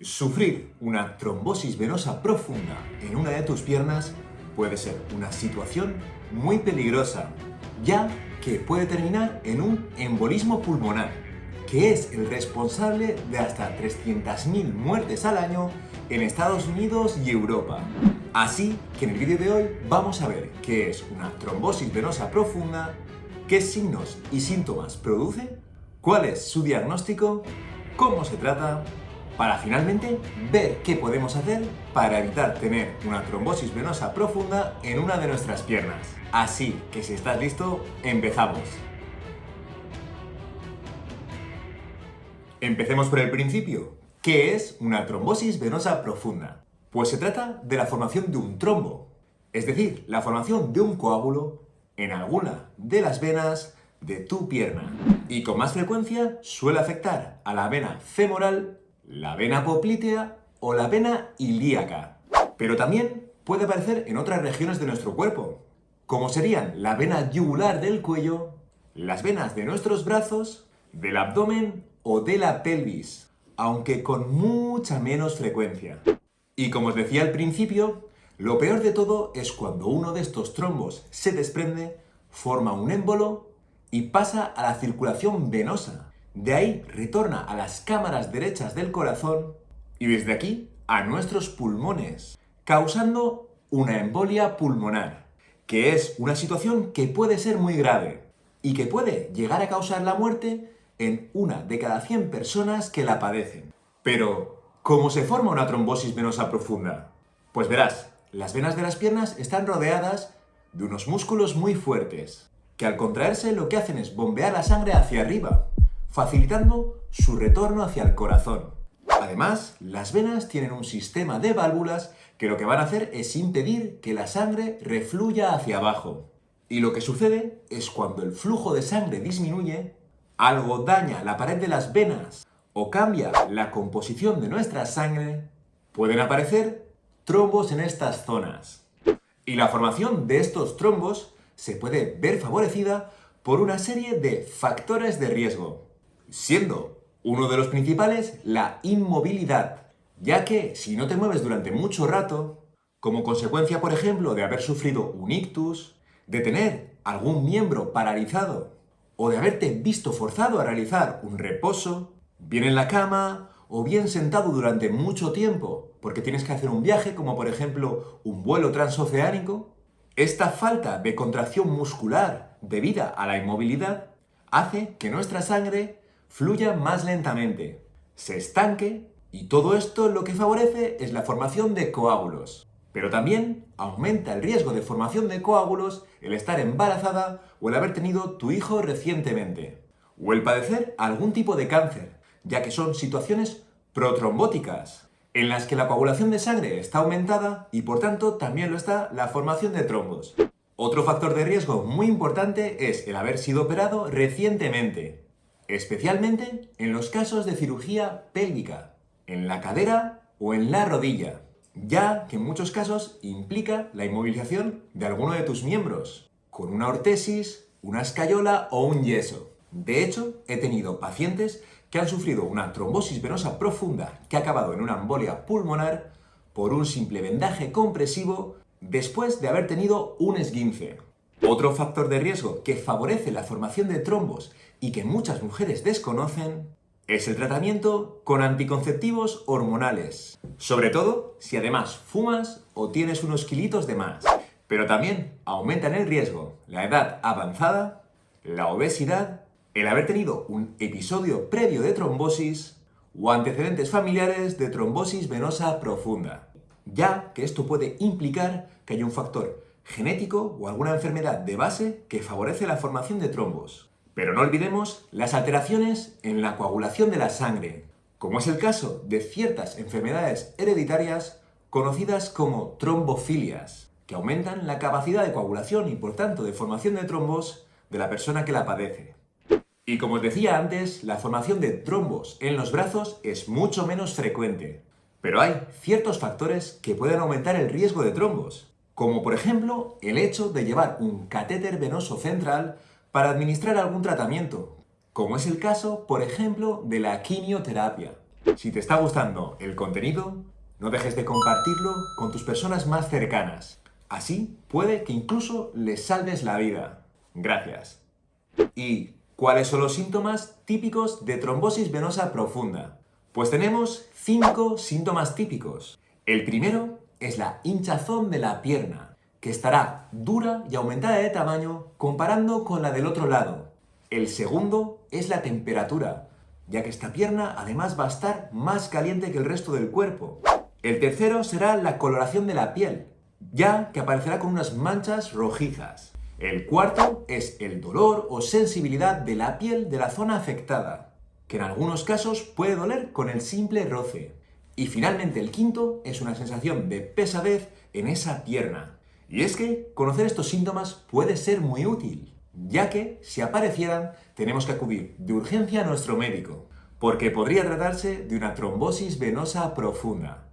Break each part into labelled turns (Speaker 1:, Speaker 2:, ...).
Speaker 1: Sufrir una trombosis venosa profunda en una de tus piernas puede ser una situación muy peligrosa, ya que puede terminar en un embolismo pulmonar, que es el responsable de hasta 300.000 muertes al año en Estados Unidos y Europa. Así que en el vídeo de hoy vamos a ver qué es una trombosis venosa profunda, qué signos y síntomas produce, cuál es su diagnóstico, cómo se trata, para finalmente ver qué podemos hacer para evitar tener una trombosis venosa profunda en una de nuestras piernas. Así que si estás listo, empezamos. Empecemos por el principio. ¿Qué es una trombosis venosa profunda? Pues se trata de la formación de un trombo, es decir, la formación de un coágulo en alguna de las venas de tu pierna. Y con más frecuencia suele afectar a la vena femoral, la vena poplitea o la vena ilíaca. Pero también puede aparecer en otras regiones de nuestro cuerpo, como serían la vena yugular del cuello, las venas de nuestros brazos, del abdomen o de la pelvis, aunque con mucha menos frecuencia. Y como os decía al principio, lo peor de todo es cuando uno de estos trombos se desprende, forma un émbolo y pasa a la circulación venosa. De ahí retorna a las cámaras derechas del corazón y desde aquí a nuestros pulmones, causando una embolia pulmonar, que es una situación que puede ser muy grave y que puede llegar a causar la muerte en una de cada 100 personas que la padecen. Pero, ¿cómo se forma una trombosis venosa profunda? Pues verás, las venas de las piernas están rodeadas de unos músculos muy fuertes, que al contraerse lo que hacen es bombear la sangre hacia arriba, facilitando su retorno hacia el corazón. Además, las venas tienen un sistema de válvulas que lo que van a hacer es impedir que la sangre refluya hacia abajo. Y lo que sucede es cuando el flujo de sangre disminuye, algo daña la pared de las venas o cambia la composición de nuestra sangre, pueden aparecer trombos en estas zonas. Y la formación de estos trombos se puede ver favorecida por una serie de factores de riesgo, siendo uno de los principales la inmovilidad, ya que si no te mueves durante mucho rato, como consecuencia, por ejemplo, de haber sufrido un ictus, de tener algún miembro paralizado o de haberte visto forzado a realizar un reposo, bien en la cama o bien sentado durante mucho tiempo porque tienes que hacer un viaje, como por ejemplo un vuelo transoceánico, esta falta de contracción muscular debida a la inmovilidad hace que nuestra sangre fluya más lentamente, se estanque y todo esto lo que favorece es la formación de coágulos. Pero también aumenta el riesgo de formación de coágulos el estar embarazada o el haber tenido tu hijo recientemente, o el padecer algún tipo de cáncer, ya que son situaciones protrombóticas, en las que la coagulación de sangre está aumentada y por tanto también lo está la formación de trombos. Otro factor de riesgo muy importante es el haber sido operado recientemente, especialmente en los casos de cirugía pélvica, en la cadera o en la rodilla, ya que en muchos casos implica la inmovilización de alguno de tus miembros, con una ortesis, una escayola o un yeso. De hecho, he tenido pacientes que han sufrido una trombosis venosa profunda que ha acabado en una embolia pulmonar por un simple vendaje compresivo después de haber tenido un esguince. Otro factor de riesgo que favorece la formación de trombos y que muchas mujeres desconocen es el tratamiento con anticonceptivos hormonales, sobre todo si además fumas o tienes unos kilitos de más. Pero también aumentan el riesgo la edad avanzada, la obesidad, el haber tenido un episodio previo de trombosis o antecedentes familiares de trombosis venosa profunda, ya que esto puede implicar que haya un factor genético o alguna enfermedad de base que favorece la formación de trombos. Pero no olvidemos las alteraciones en la coagulación de la sangre, como es el caso de ciertas enfermedades hereditarias conocidas como trombofilias, que aumentan la capacidad de coagulación y por tanto de formación de trombos de la persona que la padece. Y como os decía antes, la formación de trombos en los brazos es mucho menos frecuente, pero hay ciertos factores que pueden aumentar el riesgo de trombos, como por ejemplo el hecho de llevar un catéter venoso central para administrar algún tratamiento, como es el caso, por ejemplo, de la quimioterapia. Si te está gustando el contenido, no dejes de compartirlo con tus personas más cercanas. Así puede que incluso les salves la vida. Gracias. ¿Y cuáles son los síntomas típicos de trombosis venosa profunda? Pues tenemos 5 síntomas típicos. El primero es la hinchazón de la pierna, que estará dura y aumentada de tamaño comparando con la del otro lado. El segundo es la temperatura, ya que esta pierna además va a estar más caliente que el resto del cuerpo. El tercero será la coloración de la piel, ya que aparecerá con unas manchas rojizas. El cuarto es el dolor o sensibilidad de la piel de la zona afectada, que en algunos casos puede doler con el simple roce. Y finalmente el quinto es una sensación de pesadez en esa pierna. Y es que conocer estos síntomas puede ser muy útil, ya que si aparecieran tenemos que acudir de urgencia a nuestro médico, porque podría tratarse de una trombosis venosa profunda.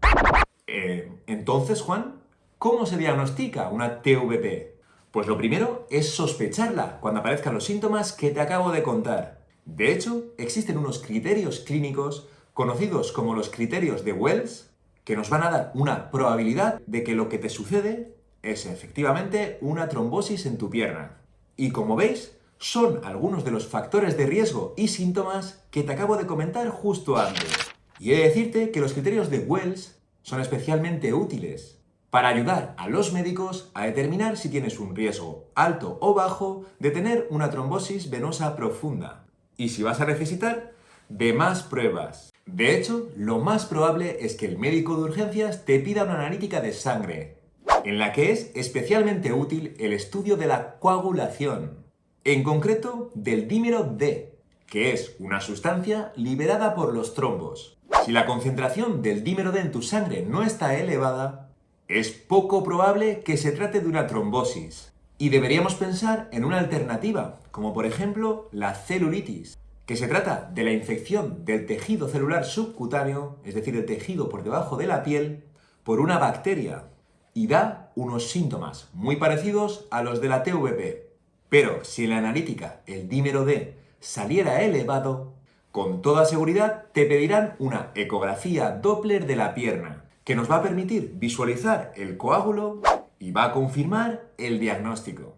Speaker 1: Entonces, Juan, ¿cómo se diagnostica una TVP? Pues lo primero es sospecharla cuando aparezcan los síntomas que te acabo de contar. De hecho, existen unos criterios clínicos conocidos como los criterios de Wells que nos van a dar una probabilidad de que lo que te sucede es efectivamente una trombosis en tu pierna. Y como veis, son algunos de los factores de riesgo y síntomas que te acabo de comentar justo antes. Y he de decirte que los criterios de Wells son especialmente útiles para ayudar a los médicos a determinar si tienes un riesgo alto o bajo de tener una trombosis venosa profunda. Y si vas a necesitar de más pruebas. De hecho, lo más probable es que el médico de urgencias te pida una analítica de sangre, en la que es especialmente útil el estudio de la coagulación, en concreto del dímero D, que es una sustancia liberada por los trombos. Si la concentración del dímero D en tu sangre no está elevada, es poco probable que se trate de una trombosis. Y deberíamos pensar en una alternativa, como por ejemplo la celulitis, que se trata de la infección del tejido celular subcutáneo, es decir, el tejido por debajo de la piel, por una bacteria, y da unos síntomas muy parecidos a los de la TVP. Pero si en la analítica el dímero D saliera elevado, con toda seguridad te pedirán una ecografía Doppler de la pierna, que nos va a permitir visualizar el coágulo y va a confirmar el diagnóstico.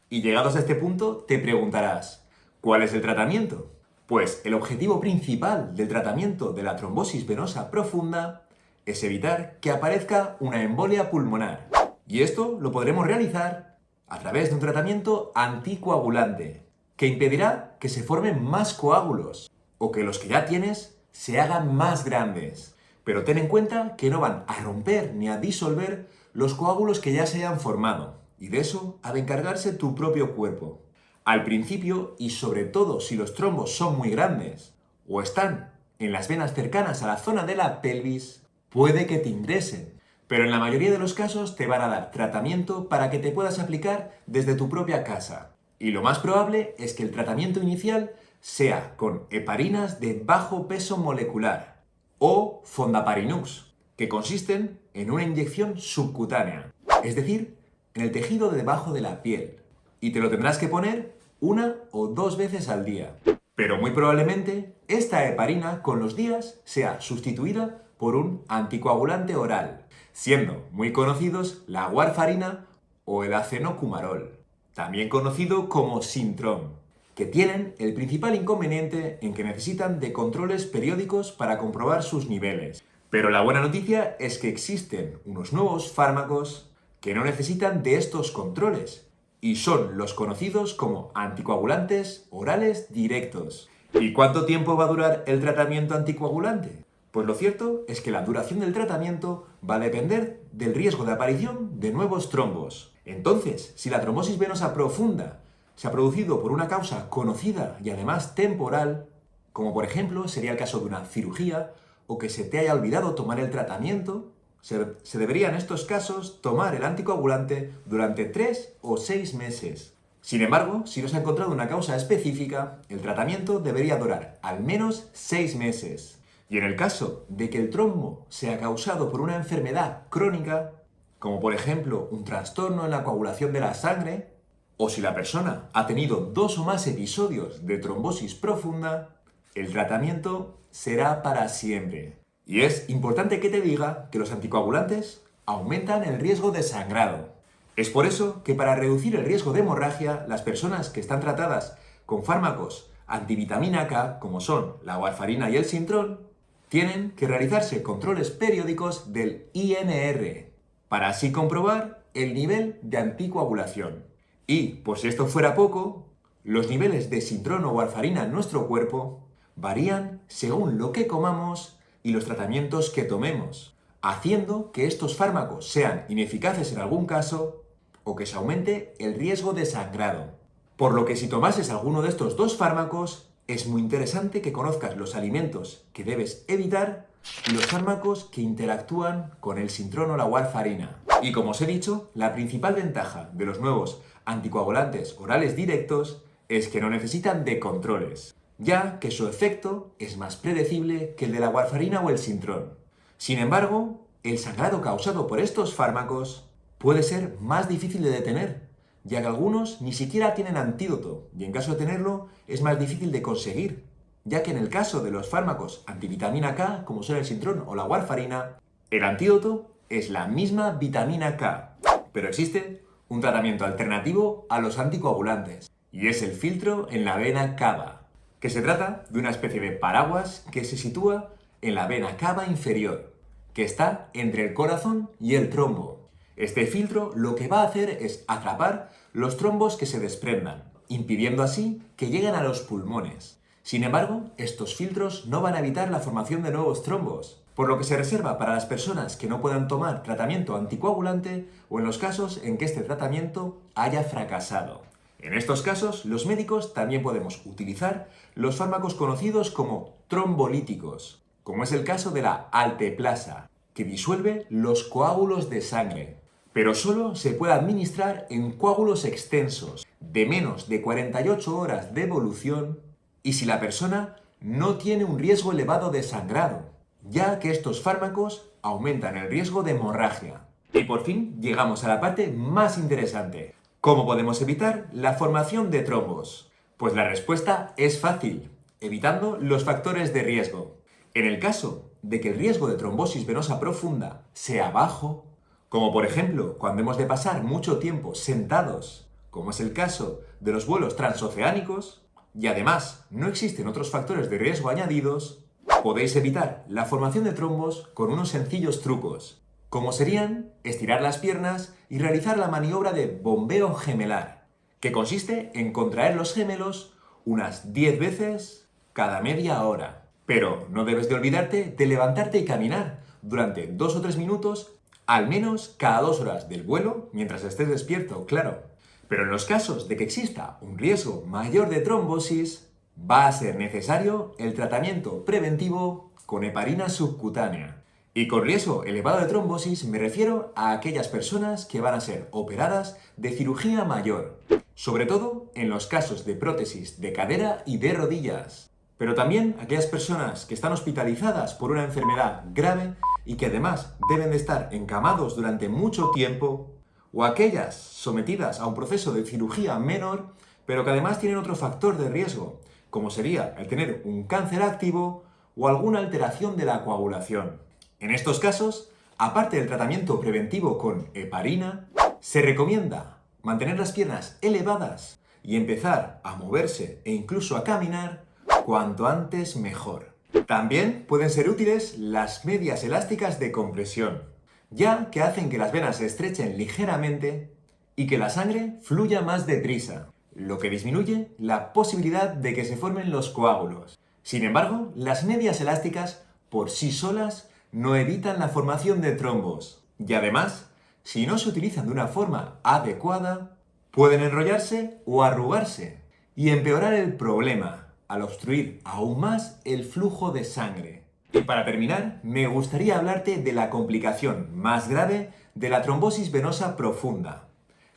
Speaker 1: Y llegados a este punto te preguntarás, ¿cuál es el tratamiento? Pues el objetivo principal del tratamiento de la trombosis venosa profunda es evitar que aparezca una embolia pulmonar. Y esto lo podremos realizar a través de un tratamiento anticoagulante, que impedirá que se formen más coágulos o que los que ya tienes se hagan más grandes. Pero ten en cuenta que no van a romper ni a disolver los coágulos que ya se hayan formado, y de eso ha de encargarse tu propio cuerpo. Al principio, y sobre todo si los trombos son muy grandes o están en las venas cercanas a la zona de la pelvis, puede que te ingresen, pero en la mayoría de los casos te van a dar tratamiento para que te puedas aplicar desde tu propia casa. Y lo más probable es que el tratamiento inicial sea con heparinas de bajo peso molecular o fondaparinux, que consisten en una inyección subcutánea, es decir, en el tejido de debajo de la piel. Y te lo tendrás que poner 1 o 2 veces al día. Pero muy probablemente esta heparina con los días sea sustituida por un anticoagulante oral, siendo muy conocidos la warfarina o el acenocumarol, también conocido como Sintrom, que tienen el principal inconveniente en que necesitan de controles periódicos para comprobar sus niveles. Pero la buena noticia es que existen unos nuevos fármacos que no necesitan de estos controles, y son los conocidos como anticoagulantes orales directos. ¿Y cuánto tiempo va a durar el tratamiento anticoagulante? Pues lo cierto es que la duración del tratamiento va a depender del riesgo de aparición de nuevos trombos. Entonces, si la trombosis venosa profunda se ha producido por una causa conocida y además temporal, como por ejemplo sería el caso de una cirugía o que se te haya olvidado tomar el tratamiento, se debería en estos casos tomar el anticoagulante durante 3 o 6 meses. Sin embargo, si no se ha encontrado una causa específica, el tratamiento debería durar al menos 6 meses. Y en el caso de que el trombo sea causado por una enfermedad crónica, como por ejemplo un trastorno en la coagulación de la sangre, o si la persona ha tenido 2 o más episodios de trombosis profunda, el tratamiento será para siempre. Y es importante que te diga que los anticoagulantes aumentan el riesgo de sangrado. Es por eso que para reducir el riesgo de hemorragia, las personas que están tratadas con fármacos antivitamina K, como son la warfarina y el Sintrón, tienen que realizarse controles periódicos del INR, para así comprobar el nivel de anticoagulación. Y, por si esto fuera poco, los niveles de Sintrón o warfarina en nuestro cuerpo varían según lo que comamos y los tratamientos que tomemos, haciendo que estos fármacos sean ineficaces en algún caso o que se aumente el riesgo de sangrado. Por lo que si tomases alguno de estos dos fármacos, es muy interesante que conozcas los alimentos que debes evitar y los fármacos que interactúan con el Sintrón o la warfarina. Y como os he dicho, la principal ventaja de los nuevos anticoagulantes orales directos es que no necesitan de controles, ya que su efecto es más predecible que el de la warfarina o el Sintrón. Sin embargo, el sangrado causado por estos fármacos puede ser más difícil de detener, ya que algunos ni siquiera tienen antídoto y en caso de tenerlo es más difícil de conseguir, ya que en el caso de los fármacos antivitamina K, como son el Sintrón o la warfarina, el antídoto es la misma vitamina K, pero existe un tratamiento alternativo a los anticoagulantes y es el filtro en la vena cava, que se trata de una especie de paraguas que se sitúa en la vena cava inferior, que está entre el corazón y el trombo. Este filtro lo que va a hacer es atrapar los trombos que se desprendan, impidiendo así que lleguen a los pulmones. Sin embargo, estos filtros no van a evitar la formación de nuevos trombos, por lo que se reserva para las personas que no puedan tomar tratamiento anticoagulante o en los casos en que este tratamiento haya fracasado. En estos casos, los médicos también podemos utilizar los fármacos conocidos como trombolíticos, como es el caso de la alteplasa, que disuelve los coágulos de sangre, pero solo se puede administrar en coágulos extensos, de menos de 48 horas de evolución, y si la persona no tiene un riesgo elevado de sangrado, ya que estos fármacos aumentan el riesgo de hemorragia. Y por fin llegamos a la parte más interesante. ¿Cómo podemos evitar la formación de trombos? Pues la respuesta es fácil, evitando los factores de riesgo. En el caso de que el riesgo de trombosis venosa profunda sea bajo, como por ejemplo cuando hemos de pasar mucho tiempo sentados, como es el caso de los vuelos transoceánicos, y además no existen otros factores de riesgo añadidos, podéis evitar la formación de trombos con unos sencillos trucos, como serían estirar las piernas y realizar la maniobra de bombeo gemelar, que consiste en contraer los gemelos unas 10 veces cada media hora. Pero no debes de olvidarte de levantarte y caminar durante 2 o 3 minutos, al menos cada 2 horas del vuelo, mientras estés despierto, claro. Pero en los casos de que exista un riesgo mayor de trombosis, va a ser necesario el tratamiento preventivo con heparina subcutánea. Y con riesgo elevado de trombosis me refiero a aquellas personas que van a ser operadas de cirugía mayor, sobre todo en los casos de prótesis de cadera y de rodillas. Pero también aquellas personas que están hospitalizadas por una enfermedad grave y que además deben de estar encamados durante mucho tiempo, o aquellas sometidas a un proceso de cirugía menor, pero que además tienen otro factor de riesgo, como sería el tener un cáncer activo o alguna alteración de la coagulación. En estos casos, aparte del tratamiento preventivo con heparina, se recomienda mantener las piernas elevadas y empezar a moverse e incluso a caminar cuanto antes mejor. También pueden ser útiles las medias elásticas de compresión, ya que hacen que las venas se estrechen ligeramente y que la sangre fluya más deprisa, lo que disminuye la posibilidad de que se formen los coágulos. Sin embargo, las medias elásticas por sí solas no evitan la formación de trombos y además, si no se utilizan de una forma adecuada, pueden enrollarse o arrugarse y empeorar el problema al obstruir aún más el flujo de sangre. Y para terminar, me gustaría hablarte de la complicación más grave de la trombosis venosa profunda,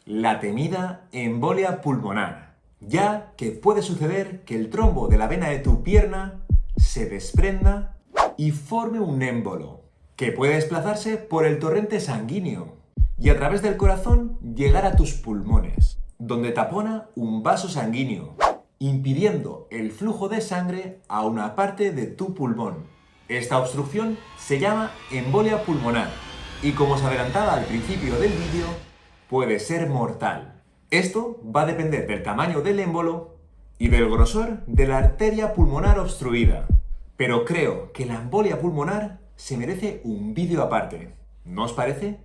Speaker 1: la temida embolia pulmonar, ya que puede suceder que el trombo de la vena de tu pierna se desprenda y forme un émbolo, que puede desplazarse por el torrente sanguíneo y a través del corazón llegar a tus pulmones, donde tapona un vaso sanguíneo impidiendo el flujo de sangre a una parte de tu pulmón. Esta obstrucción se llama embolia pulmonar y, como os adelantaba al principio del vídeo, puede ser mortal. Esto va a depender del tamaño del émbolo y del grosor de la arteria pulmonar obstruida. Pero creo que la embolia pulmonar se merece un vídeo aparte. ¿No os parece?